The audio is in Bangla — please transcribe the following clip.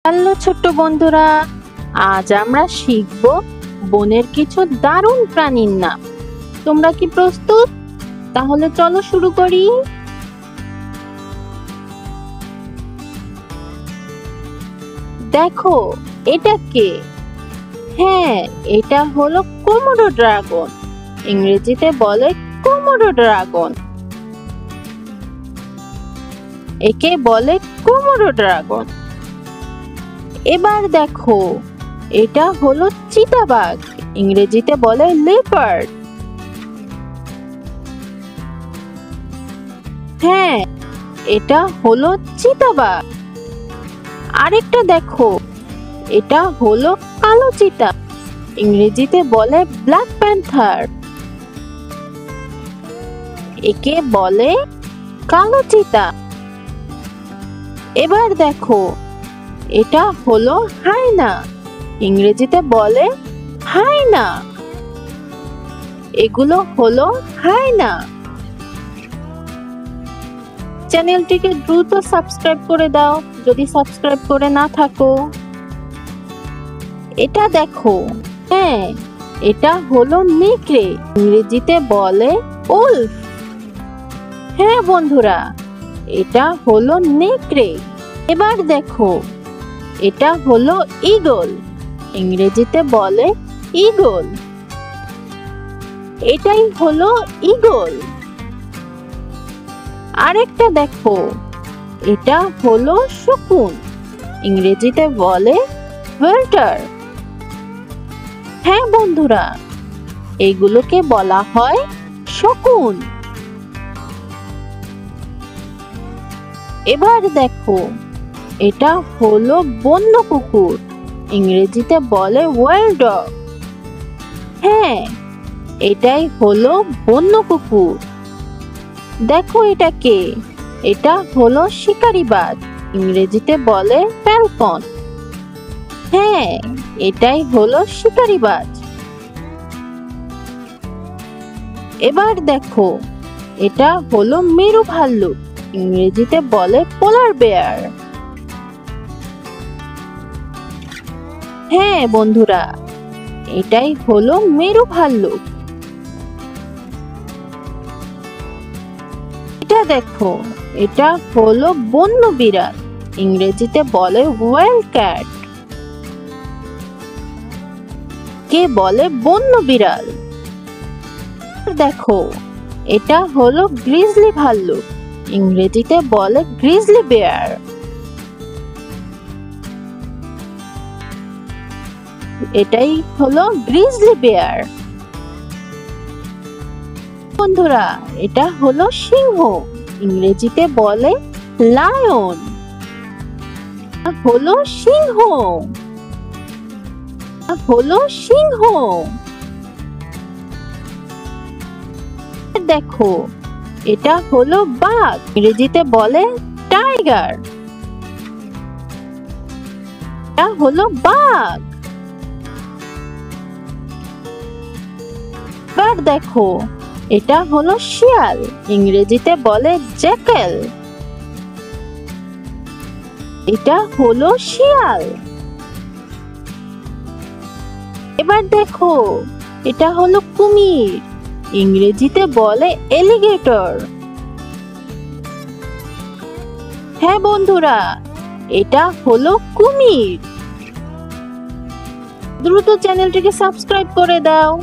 হ্যালো ছোট্ট বন্ধুরা, আজ আমরা শিখব বনের কিছু দারুণ প্রাণীর নাম। তোমরা কি প্রস্তুত? তাহলে চলো শুরু করি। দেখো, এটা কে? হ্যাঁ, এটা হলো কোমোডো ড্রাগন। ইংরেজিতে বলে কোমোডো ড্রাগন। একে বলে কোমোডো ড্রাগন। এবার দেখো, এটা হলো চিতাবাঘ। ইংরেজিতে বলে লেপার্ড। হ্যাঁ, এটা হলো চিতাবাঘ। আরেকটা দেখো, এটা হলো কালো চিতা। ইংরেজিতে বলে ব্ল্যাক প্যান্থার। একে বলে কালো চিতা। এবার দেখো, এটা হলো হায়না। ইংরেজিতে বলে হায়না। এগুলো হলো হায়না। চ্যানেলটিকে দ্রুত সাবস্ক্রাইব করে দাও যদি সাবস্ক্রাইব করে না থাকো। এটা দেখো, হ্যাঁ, এটা হলো নেকড়ে। ইংরেজিতে বলে উলফ। হ্যাঁ বন্ধুরা, এটা হলো নেকড়ে। এবার দেখো, এটা হলো ঈগল। ইংরেজিতে বলে ঈগল। এটাই হলো ঈগল। আরেকটা দেখো, এটা হলো শকুন। ইংরেজিতে বলে ভাল্টার। হ্যাঁ বন্ধুরা, এগুলোকে বলা হয় শকুন। এবার দেখো, এটা হলো বন্য কুকুর। ইংরেজিতে বলে ওয়াইল্ড ডগ। হ্যাঁ, এটাই হলো বন্য কুকুর। দেখো, এটা কে? এটা হলো শিকারি বাজ। ইংরেজিতে বলে ফ্যালকন। হ্যাঁ, এটাই হলো শিকারি বাজ। এবার দেখো, এটা হলো মেরু ভাল্লুক। ইংরেজিতে বলে পোলার বেয়ার। হ্যাঁ বন্ধুরা, এটাই হলো মেরু ভাল্লুক। এটা দেখো, এটা হলো বন্য বিড়াল। ইংরেজিতে বলে ওয়াইল্ড ক্যাট। কে বলে বন্য বিড়াল। দেখো, এটা হলো গ্রিজলি ভাল্লুক। ইংরেজিতে বলে গ্রিজলি বেয়ার। এটাই হলো গ্রিজলি বেয়ার। বন্ধুরা, এটা হলো সিংহ। ইংরেজিতে বলে লায়ন। হলো সিংহ। হলো সিংহ। দেখো, এটা হলো বাঘ। ইংরেজিতে বলে টাইগার। এটা হলো বাঘ। এবার দেখো, এটা হলো শিয়াল। ইংরেজিতে বলে জ্যাকেল। এটা হলো শিয়াল। এবার দেখো, এটা হলো কুমির। ইংরেজিতে বলে এলিগেটর। হ্যাঁ বন্ধুরা, এটা হলো কুমির। দ্রুত চ্যানেলটিকে সাবস্ক্রাইব করে দাও।